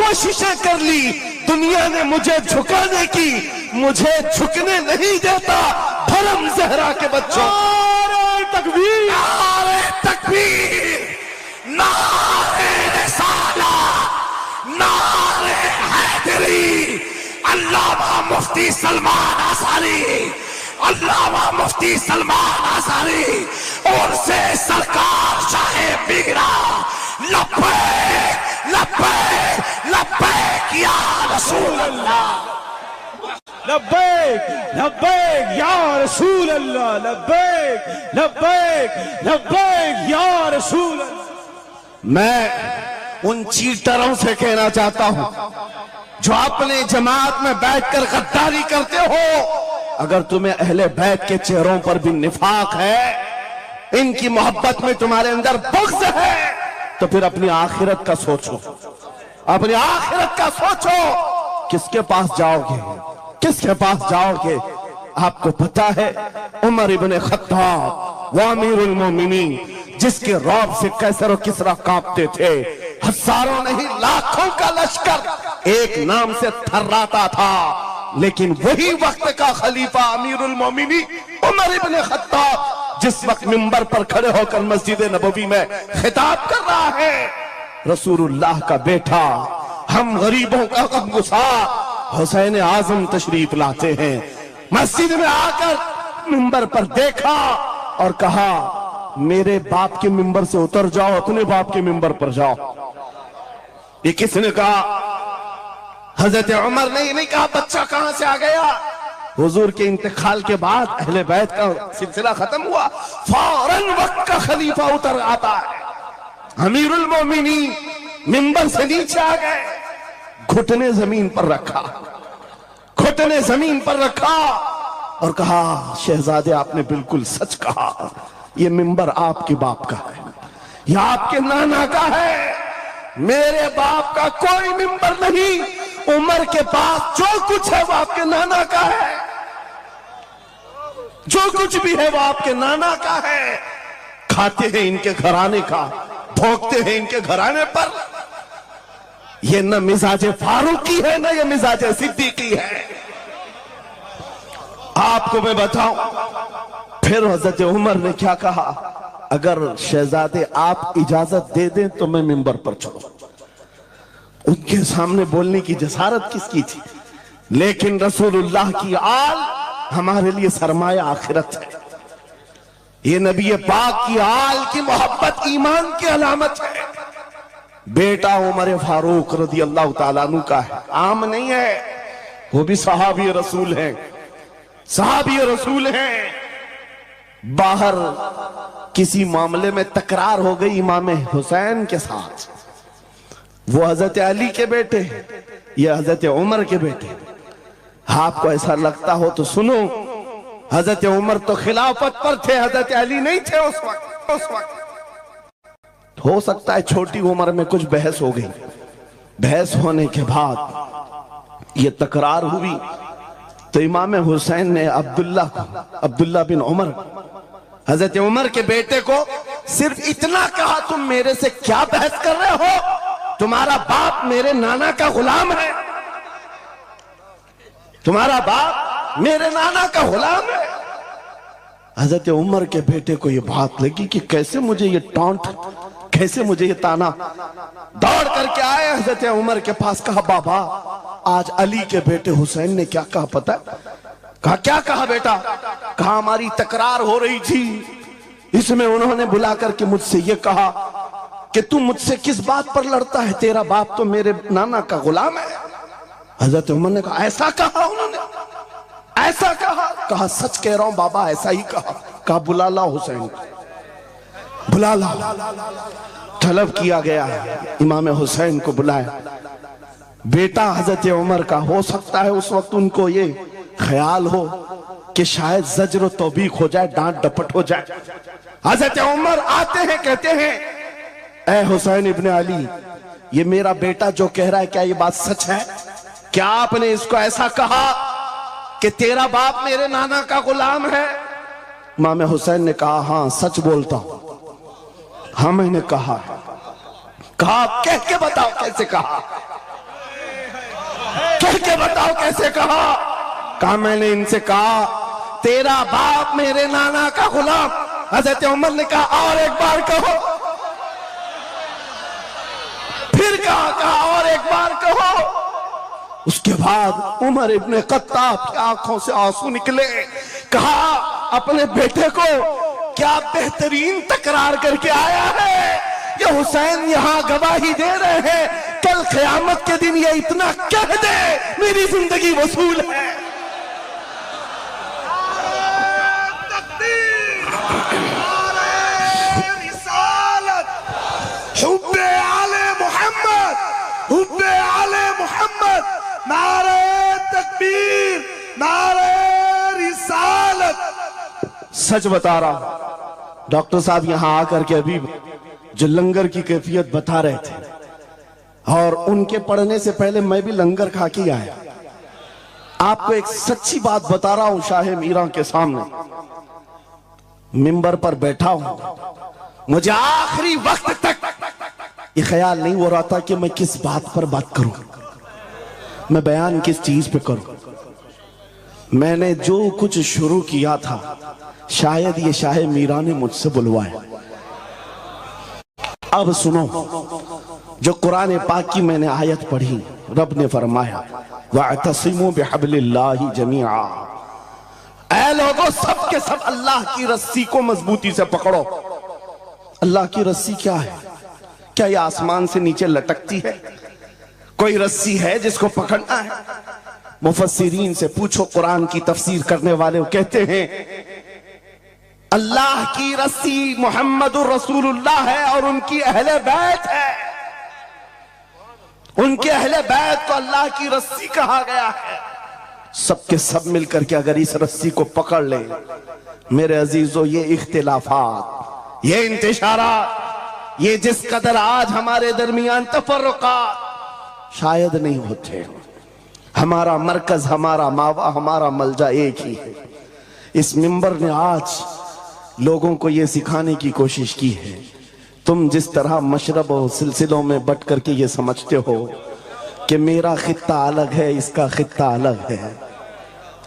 कोशिशें कर ली, दुनिया ने मुझे झुकाने की, मुझे झुकने नहीं देता धर्म ज़हरा के बच्चों। नारे तकबीर, नारे तकबीर, नारे रिसालत, नारे हैदरी। अल्लामा मुफ्ती सलमान आसारी, अल्लामा मुफ्ती सलमान आसारी और से सरकार शाहे मीरा, लब्बैक लब्बैक लब्बैक या रसूल अल्लाह, लब्बैक लब्बैक या रसूल अल्लाह, लब्बैक लब्बैक लब्बैक या रसूल अल्लाह। मैं उन चीटरों से कहना चाहता हूं जो अपने जमात में बैठकर गद्दारी करते हो, अगर तुम्हें अहले बैत के चेहरों पर भी निफाक है, इनकी मोहब्बत में तुम्हारे अंदर बुग़्ज़ है, तो फिर अपनी आखिरत का सोचो, अपनी आखिरत का सोचो। किसके पास जाओगे, किसके पास जाओगे? आपको पता है उमर इब्ने खत्ताब व अमीरुल मोमिनीन, जिसके रौब से कैसर और किसरा कांपते थे, हजारों नहीं लाखों का लश्कर एक नाम से थर्राता था, लेकिन वही वक्त का खलीफा अमीरुल मोमिनीन उमर इब्ने खत्ताब जिस वक्त मिंबर पर खड़े होकर मस्जिद नबवी में खिताब कर रहा है, रसूलुल्लाह का बेटा, हम गरीबों का गमगुसार हुसैन आजम तशरीफ लाते हैं, मस्जिद में आकर मिंबर पर देखा और कहा मेरे बाप के मिंबर से उतर जाओ, अपने बाप के मिंबर पर जाओ। ये किसने कहा? हजरत उमर ने नहीं कहा बच्चा कहां से आ गया। हुजूर के इंतकाल के बाद अहले बैत का सिलसिला खत्म हुआ, फौरन वक्त का खलीफा उतर आता है, अमीरुल मोमिनीन मिंबर से नीचे आ गए, घुटने जमीन पर रखा, घुटने जमीन पर रखा और कहा शहजादे आपने बिल्कुल सच कहा, ये मिंबर आपके बाप का है, यह आपके नाना का है, मेरे बाप का कोई मिंबर नहीं, उमर के पास जो कुछ है वो आपके नाना का है, जो कुछ भी है वो आपके नाना का है। खाते हैं इनके घराने का, भोंकते हैं इनके घराने पर। ये न मिजाजे फारूकी है न ये मिजाजे सिद्दीकी है। आपको मैं बताऊं फिर हजरत उमर ने क्या कहा, अगर शहजादे आप इजाजत दे दें तो मैं मिंबर पर चलूं। उनके सामने बोलने की जसारत किसकी थी? लेकिन रसूलुल्लाह की आल हमारे लिए सरमाया आखिरत है। ये नबी पाक की आल की मोहब्बत ईमान की अलामत है। बेटा उमर फारूक रज़ी अल्लाह ताला अन्हु का है, आम नहीं है, वो भी सहाबी रसूल है, सहाबी रसूल हैं। बाहर किसी मामले में तकरार हो गई इमाम हुसैन के साथ, वो हजरत अली के बेटे, ये हजरत उमर के बेटे। आपको ऐसा लगता हो तो सुनो, हजरत उमर तो खिलाफत पर थे, हजरत अली नहीं थे उस वक्त। हो सकता है छोटी उम्र में कुछ बहस हो गई, बहस होने के बाद ये तकरार हुई तो इमाम हुसैन ने अब्दुल्ला बिन उमर, हजरत उमर के बेटे को सिर्फ इतना कहा, तुम मेरे से क्या बहस कर रहे हो, तुम्हारा बाप मेरे नाना का गुलाम है, तुम्हारा बाप मेरे नाना का गुलाम है। हजरत उमर के बेटे को यह बात लगी कि कैसे मुझे ये टॉन्ट, कैसे मुझे ये ताना। दौड़ करके आए हजरत उमर के पास, कहा बाबा आज अली के बेटे हुसैन ने क्या कहा पता? कहा क्या कहा बेटा? कहा हमारी तकरार हो रही थी, इसमें उन्होंने बुला करके मुझसे ये कहा कि तू मुझसे किस बात पर लड़ता है, तेरा बाप तो मेरे नाना का गुलाम है। हजरत उमर ने कहा ऐसा कहा उन्होंने, ऐसा कहा? कहा सच कह रहा हूं बाबा, ऐसा ही कहा। कहा बुला ला हुसैन, बुला ला। तलब किया गया, इमाम हुसैन को बुलाया। बेटा हजरत उमर का, हो सकता है उस वक्त उनको ये ख्याल हो कि शायद जज्र तौबीक हो जाए, डांट डपट हो जाए। हजरत उमर आते हैं, कहते हैं ऐ हुसैन इब्ने अली, ये मेरा बेटा जो कह रहा है क्या ये बात सच है? क्या आपने इसको ऐसा कहा कि तेरा बाप मेरे नाना का गुलाम है? इमाम हुसैन ने कहा हाँ सच बोलता हूं, हाँ मैंने कहा है। कहा कह के बताओ कैसे कहा? कह के बताओ कैसे कहा? कहा मैंने इनसे कहा तेरा बाप मेरे नाना का गुलाम। हजरत उमर ने कहा और एक बार कहो। फिर कहा और एक बार कहो। उसके बाद उमर इब्ने खत्ताब की आंखों से आंसू निकले। कहा अपने बेटे को क्या बेहतरीन तकरार करके आया है। ये हुसैन यहां गवाही दे रहे हैं, कल क़यामत के दिन ये इतना कह दे मेरी जिंदगी वसूल है। हुब्बे आले मोहम्मद, हुब्बे आले मोहम्मद, नारे तकबीर, नारे रिसालत। सच बता रहा हूं, डॉक्टर साहब यहां आकर के अभी जो लंगर की कैफियत बता रहे थे और उनके पढ़ने से पहले मैं भी लंगर खा के आया। आपको एक सच्ची बात बता रहा हूं, शाह मीरा के सामने मिंबर पर बैठा हूं, मुझे आखिरी वक्त तक ये ख्याल नहीं हो रहा था कि मैं किस बात पर बात करूं, मैं बयान किस चीज पे करूं। मैंने जो कुछ शुरू किया था शायद ये शाह मीरा ने मुझसे बुलवाया। अब सुनो, जो कुरान पाक की मैंने आयत पढ़ी, रब ने फरमाया वअतसिमू बिहब्लिल्लाहि जमीआ। ऐ लोगों, सब के सब अल्लाह की रस्सी को मजबूती से पकड़ो। अल्लाह की रस्सी क्या है? क्या यह आसमान से नीचे लटकती है? कोई रस्सी है जिसको पकड़ना है? मुफस्सिरीन से पूछो, कुरान की तफसीर करने वाले कहते हैं अल्लाह की रस्सी मुहम्मदुर रसूलुल्लाह है और उनकी अहले बैत है। उनके अहले बैत को अल्लाह की रस्सी कहा गया है। सबके सब मिलकर के अगर इस रस्सी को पकड़ ले, मेरे अजीजों, ये इख्तिलाफात, ये इंतशारात, ये जिस कदर आज हमारे दरमियान तफर्रुकात शायद नहीं होते। हमारा मरकज, हमारा मावा, हमारा मलजा एक ही है। इस मिंबर ने आज लोगों को यह सिखाने की कोशिश की है, तुम जिस तरह मशरब और सिलसिलों में बट करके ये समझते हो कि मेरा खित्ता अलग है, इसका खित्ता अलग है।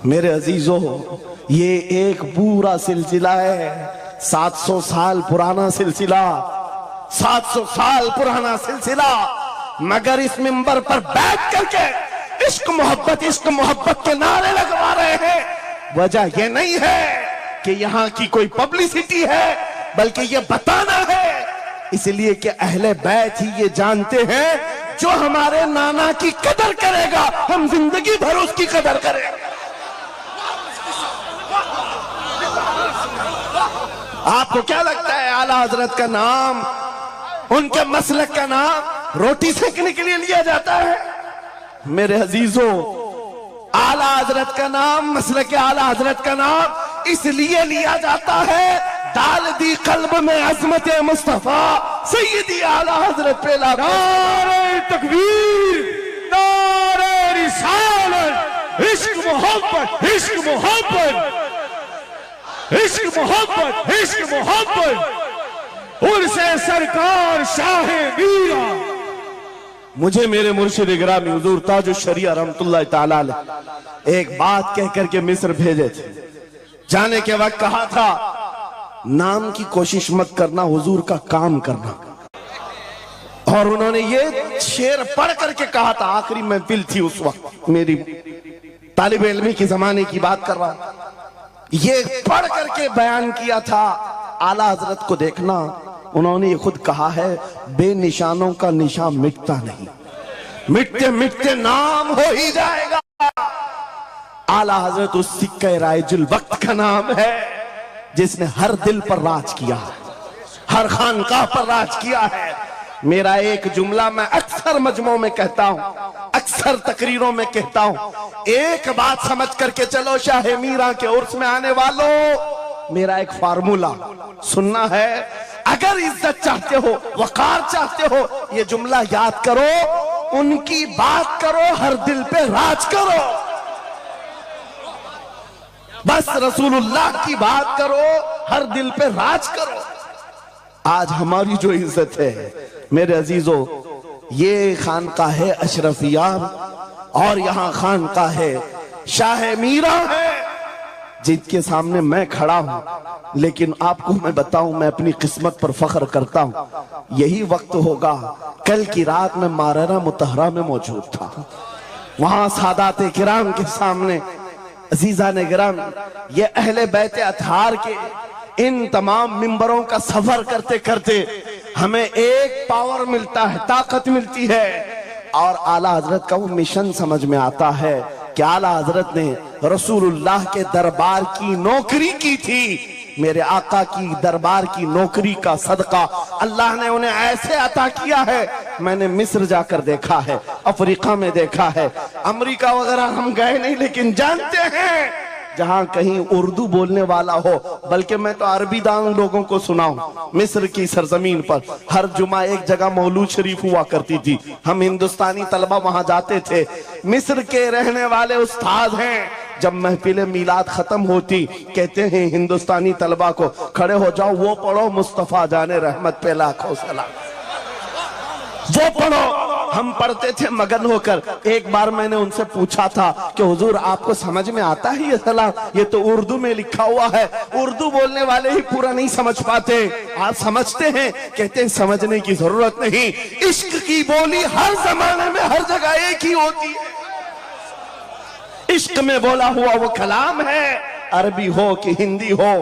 मेरे अजीजों, ये एक पूरा सिलसिला है, 700 साल पुराना सिलसिला, 700 साल पुराना सिलसिला। मगर इस मिंबर पर बैठ करके इश्क मोहब्बत के नारे लगवा रहे हैं। वजह यह नहीं है कि यहां की कोई पब्लिसिटी है, बल्कि यह बताना है इसलिए कि अहले बैत ही ये जानते हैं जो हमारे नाना की कदर करेगा, हम जिंदगी भर उसकी कदर करेंगे। आपको क्या लगता है आला हजरत का नाम, उनके मसलक का नाम रोटी सेकने के लिए लिया जाता है? मेरे अजीजों, आला हजरत का नाम, मसलक आला हजरत का नाम इसलिए लिया जाता है, डाल दी कल्ब में अजमत मुस्तफा सैयदी आला हजरत पे लगा। नारे तकबीर, नारे रिसालत, इश्क मोहब्बत, इश्क मोहब्बत, इश्क मोहब्बत, इश्क मोहब्बत, उर्से सरकार शाह मीरा। मुझे मेरे मुर्शिद गिरामी हुजूर ताजुश शरिया रहमतुल्लाह ताला अलैह एक बात कह करके मिस्र भेजे थे। जाने के वक्त कहा था नाम की कोशिश मत करना, हुजूर का काम करना। और उन्होंने ये शेर पढ़ करके कहा था, आखिरी महफिल थी उस वक्त, मेरी तालिब इल्मी के जमाने की बात कर रहा हूं, ये पढ़ करके बयान किया था। आला हजरत को देखना, उन्होंने ये खुद कहा है, बेनिशानों का निशान मिटता नहीं, मिटते मिटते नाम हो ही जाएगा। आला हजरत उस सिक्के राइजुल वक्त का नाम है जिसने हर दिल पर राज किया है, हर खानकाह पर राज किया है। मेरा एक जुमला मैं अक्सर मजमों में कहता हूं, अक्सर तकरीरों में कहता हूं, एक बात समझ करके चलो शाह मीरा के उर्स में आने वालों, मेरा एक फार्मूला सुनना है। अगर इज्जत चाहते हो, वकार चाहते हो, ये जुमला याद करो, उनकी बात करो, हर दिल पे राज करो। बस रसूलुल्लाह की बात करो, हर दिल पे राज करो। आज हमारी जो इज्जत है मेरे अजीजों, ये खानकाह अशरफिया और यहाँ खानकाह है शाह मीरा है जिनके सामने मैं खड़ा हूं। लेकिन आपको मैं बताऊं, मैं अपनी किस्मत पर फख्र करता हूं। यही वक्त होगा, कल की रात में माररा मुतहरा में मौजूद था। वहां सादात किराम के सामने अजीजा ने गिराम, ये अहले बैत अतहार के इन तमाम मिंबरों का सफर करते करते हमें एक पावर मिलता है, ताकत मिलती है। और आला हजरत का वो मिशन समझ में आता है कि आला हजरत ने रसूलुल्लाह के दरबार की नौकरी की थी। मेरे आका की दरबार की नौकरी का सदका अल्लाह ने उन्हें ऐसे अता किया है। मैंने मिस्र जाकर देखा है, अफ्रीका में देखा है, अमेरिका वगैरह हम गए नहीं, लेकिन जानते हैं जहां कहीं उर्दू बोलने वाला हो, बल्कि मैं तो अरबी दान लोगों को सुनाऊं। मिस्र की सरजमीन पर हर जुमा एक जगह मौलूद शरीफ हुआ करती थी। हम हिंदुस्तानी तलबा वहां जाते थे। मिस्र के रहने वाले उस्ताद हैं, जब महफिल मीलाद खत्म होती कहते हैं हिंदुस्तानी तलबा को खड़े हो जाओ, वो पढ़ो मुस्तफा जाने रहमत पे लाखों सलाम, वो पढ़ो। हम पढ़ते थे मगन होकर। एक बार मैंने उनसे पूछा था कि हुजूर आपको समझ में आता है ये सलाम? ये तो उर्दू में लिखा हुआ है, उर्दू बोलने वाले ही पूरा नहीं समझ पाते, आप समझते हैं? कहते हैं समझने की जरूरत नहीं, इश्क की बोली हर जमाने में हर जगह एक ही होती है। इश्क में बोला हुआ वो कलाम है, अरबी हो कि हिंदी हो,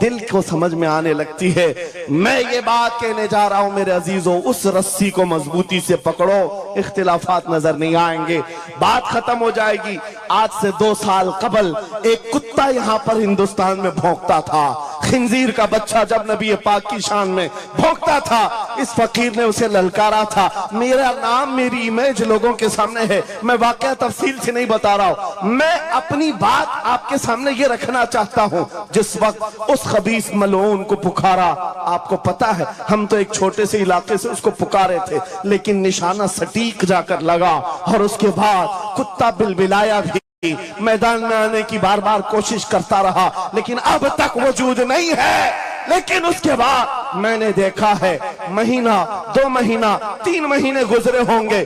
दिल को समझ में आने लगती है। मैं ये बात कहने जा रहा हूं मेरे अजीजों, उस रस्सी को मजबूती से पकड़ो, इख्तिलाफात नजर नहीं आएंगे, बात खत्म हो जाएगी। आज से 2 साल कबल एक कुत्ता यहाँ पर हिंदुस्तान में भौंकता था, खिंजीर का बच्चा जब नबी पाक की शान में भौंकता था, इस फकीर ने उसे ललकारा था। मेरा नाम, मेरी इमेज लोगों के सामने है, मैं वाकया तफसील से नहीं बता रहा हूं, मैं अपनी बात आपके सामने ये रखना चाहता हूं। जिस वक्त उस खबीस मलऊन को पुकारा, आपको पता है हम तो एक छोटे से इलाके से उसको पुकारे थे, लेकिन निशाना सटीक जाकर लगा और उसके बाद कुत्ता बिलबिलाया भी, मैदान में आने की बार बार कोशिश करता रहा, लेकिन अब तक वजूद नहीं है। लेकिन उसके बाद मैंने देखा है, महीना 2 महीना 3 महीने गुजरे होंगे,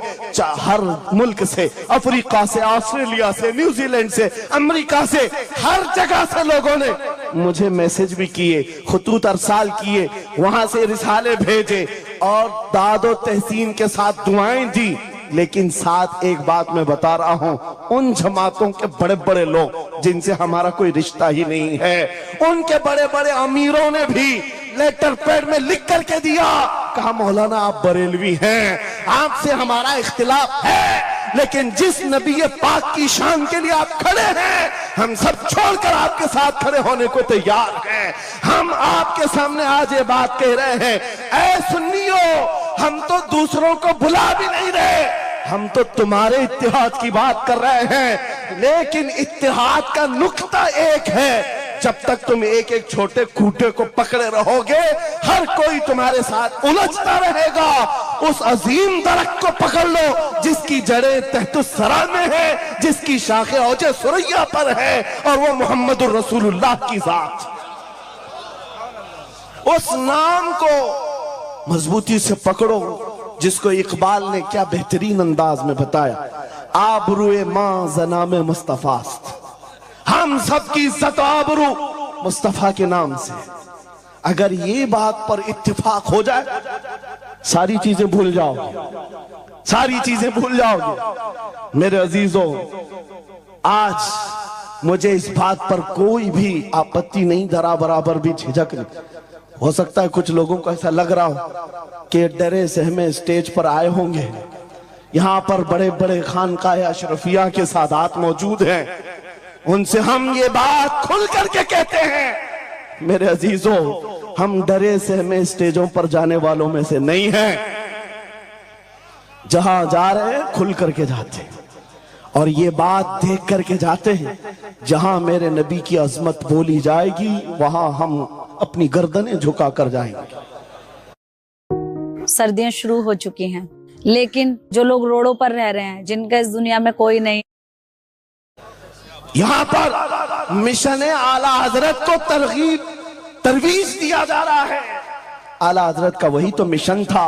हर मुल्क से, अफ्रीका से, ऑस्ट्रेलिया से, न्यूजीलैंड से, अमेरिका से, हर जगह से लोगों ने मुझे मैसेज भी किए, खुतूत अरसाल किए, वहां से रिसाले भेजे और दादो तहसीन के साथ दुआएं दी। लेकिन साथ एक बात मैं बता रहा हूं, उन जमातों के बड़े बड़े लोग जिनसे हमारा कोई रिश्ता ही नहीं है, उनके बड़े बड़े अमीरों ने भी लेटर पैड में लिख करके दिया, कहा मौलाना आप बरेलवी हैं, आपसे हमारा इख्तिलाफ है, लेकिन जिस नबी पाक की शान के लिए आप खड़े हैं, हम सब छोड़कर आपके साथ खड़े होने को तैयार हैं। हम आपके सामने आज ये बात कह रहे हैं, ऐ सुन्नियों, हम तो दूसरों को बुला भी नहीं रहे, हम तो तुम्हारे इत्तेहाद की बात कर रहे हैं। लेकिन इत्तेहाद का नुक्ता एक है, जब तक तुम एक एक छोटे खूंटे को पकड़े रहोगे, हर कोई तुम्हारे साथ उलझता रहेगा। उस अजीम दरख्त को पकड़ लो जिसकी जड़ें तहतुस्सरा में है, जिसकी शाखें औजे सुरैया पर है, और वो मोहम्मदुर रसूलुल्लाह की जात। उस नाम को मजबूती से पकड़ो जिसको इकबाल ने क्या बेहतरीन अंदाज में बताया, आबरूए मां ज़नामे मुस्तफास्त, हम सबकी इज्जत आबरू मुस्तफा के नाम से। अगर ये बात पर इत्तिफाक हो जाए, सारी चीजें भूल जाओगे, सारी चीजें भूल जाओगे। मेरे अजीजों, आज मुझे इस बात पर कोई भी आपत्ति नहीं, जरा बराबर भी झिझक नहीं। हो सकता है कुछ लोगों को ऐसा लग रहा हो कि डरे सहमे स्टेज पर आए होंगे, यहाँ पर बड़े बड़े खानकाह अशरफिया के सादात मौजूद हैं, उनसे हम ये बात खुल करके कहते हैं। मेरे अजीजों, हम डरे सहमे स्टेजों पर जाने वालों में से नहीं हैं, जहां जा रहे हैं खुल करके जाते हैं, और ये बात देख करके जाते हैं, जहां मेरे नबी की अजमत बोली जाएगी वहां हम अपनी गर्दनें झुका कर जाएंगे। सर्दियां शुरू हो चुकी हैं, लेकिन जो लोग रोडों पर रह रहे हैं, जिनका इस दुनिया में कोई नहीं, यहाँ पर मिशन आला हजरत को तरवीज दिया जा रहा है। आला हजरत का वही तो मिशन था।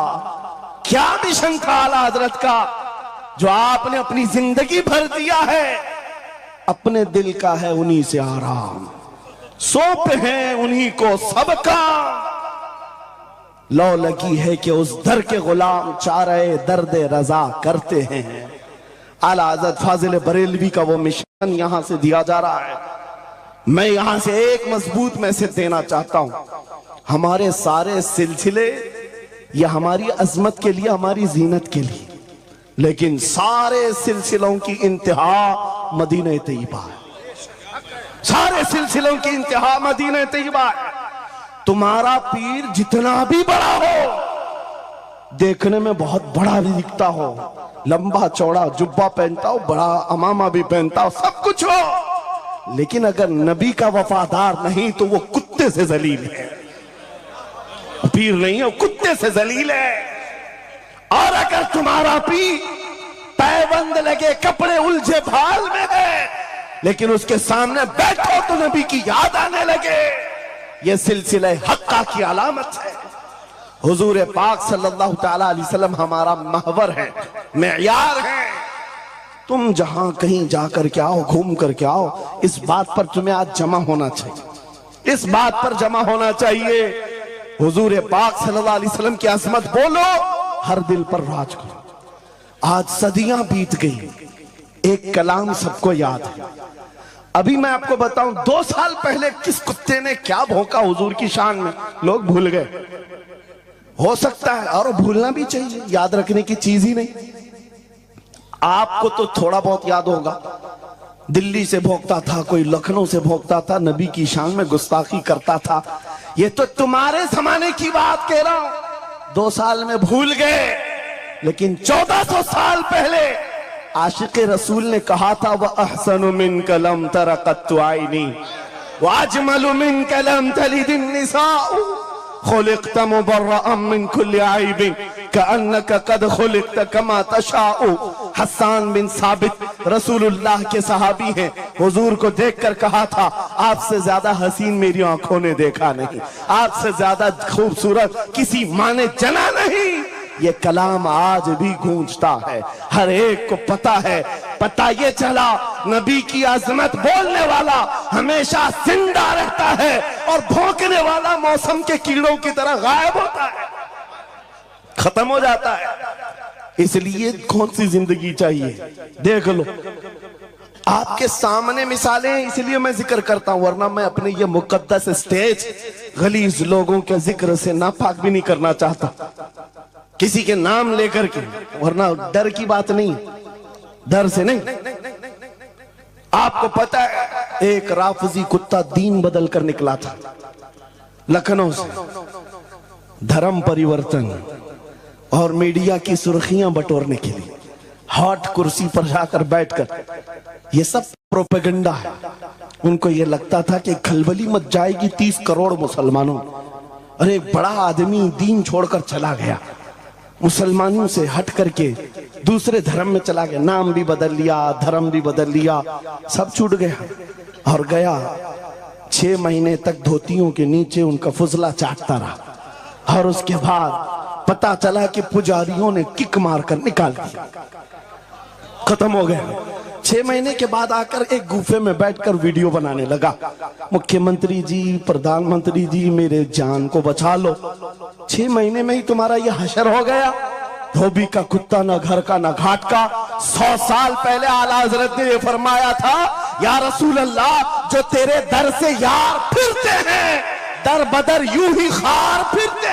क्या मिशन था आला हजरत का? जो आपने अपनी जिंदगी भर दिया है, अपने दिल का है उन्हीं से आराम, सौंप हैं उन्हीं को सबका। लौ लगी है कि उस दर के गुलाम चारे दर्द रजा करते हैं। आला हज़रत फाजिल बरेलवी का वो मिशन यहां से दिया जा रहा है। मैं यहां से एक मजबूत मैसेज देना चाहता हूं। हमारे सारे सिलसिले ये हमारी अजमत के लिए, हमारी जीनत के लिए, लेकिन सारे सिलसिलों की इंतहा मदीना तैयबा है। सारे सिलसिलों की इंतहा मदीना तैयबा है। तुम्हारा पीर जितना भी बड़ा हो, देखने में बहुत बड़ा भी दिखता हो, लंबा चौड़ा जुब्बा पहनता हो, बड़ा अमामा भी पहनता हो, सब कुछ हो, लेकिन अगर नबी का वफादार नहीं तो वो कुत्ते से जलील है। पीर नहीं है, वो कुत्ते से जलील है। और अगर तुम्हारा पीर पैबंद लगे, कपड़े उलझे भाल में है, लेकिन उसके सामने बैठो तो नबी की याद आने लगे, ये सिलसिला हक्का की अलामत है। हुजूर पाक सल्लल्लाहु तआला अलैहि वसल्लम हमारा महवर है, मेयार है। तुम जहां कहीं जाकर के आओ, घूम करके आओ, इस बात पर तुम्हें आज जमा होना चाहिए, इस बात पर जमा होना चाहिए। हुजूर पाक सल्लल्लाहु अलैहि वसल्लम की अजमत बोलो, हर दिल पर राज करो। आज सदियां बीत गई, एक कलाम सबको याद है। अभी मैं आपको बताऊं, 2 साल पहले किस कुत्ते ने क्या भौंका हुजूर की शान में, लोग भूल गए। हो सकता है, और भूलना भी चाहिए, याद रखने की चीज ही नहीं। आपको तो थोड़ा बहुत याद होगा, दिल्ली से भौंकता था, कोई लखनऊ से भौंकता था, नबी की शान में गुस्ताखी करता था। ये तो तुम्हारे जमाने की बात कह रहा हूं, 2 साल में भूल गए। लेकिन 1400 साल पहले आशिक़ रसूल ने कहा था, वह अहसनु मिन कलम तरक़त्तु आइनी व अजमलु मिन कलम तलिदिन निसाउ खुलिक़्त मुबर्रअन मिन कुल्लि आइबिन कअन्नक क़द खुलिक़्त कमा तशाउ। हस्सान बिन साबित रसूलुल्लाह के सहाबी हैं, हुजूर को देखकर कहा था, आपसे ज्यादा हसीन मेरी आंखों ने देखा नहीं, आपसे ज्यादा खूबसूरत किसी माँ ने जना नहीं। ये कलाम आज भी गूंजता है, हर एक को पता है। पता ये चला, नबी की अजमत बोलने वाला हमेशा जिंदा रहता है और भौंकने वाला मौसम के कीड़ों की तरह गायब होता है, खत्म हो जाता है। इसलिए कौन सी जिंदगी चाहिए, देख लो। आपके सामने मिसालें हैं, इसलिए मैं जिक्र करता हूं, वरना मैं अपने ये मुकद्दस स्टेज गलीज लोगों के जिक्र से नापाक भी नहीं करना चाहता, किसी के नाम लेकर के, वरना डर की बात नहीं, डर से नहीं। आपको पता है, एक राफजी कुत्ता दीन बदल कर निकला था लखनऊ से, धर्म परिवर्तन और मीडिया की सुर्खियां बटोरने के लिए, हॉट कुर्सी पर जाकर बैठकर, ये सब प्रोपेगेंडा है। उनको ये लगता था कि खलबली मच जाएगी 30 करोड़ मुसलमानों। अरे बड़ा आदमी दीन छोड़कर चला गया, मुसलमानों से हट करके दूसरे धर्म में चला गया, नाम भी बदल लिया, धर्म भी बदल लिया, सब छूट गया। और गया 6 महीने तक धोतियों के नीचे उनका फुजला चाटता रहा, और उसके बाद पता चला कि पुजारियों ने किक मारकर निकाल दिया, खत्म हो गया। 6 महीने के बाद आकर एक गुफे में बैठकर वीडियो बनाने लगा, मुख्यमंत्री जी, प्रधानमंत्री जी, मेरे जान को बचा लो। 6 महीने में ही तुम्हारा यह हशर हो गया। धोबी का कुत्ता, ना घर का ना घाट का। 100 साल पहले आला हजरत ने यह फरमाया था, या रसूल अल्लाह, जो तेरे दर से यार फिरते हैं, दर बदर यूं ही खार फिरते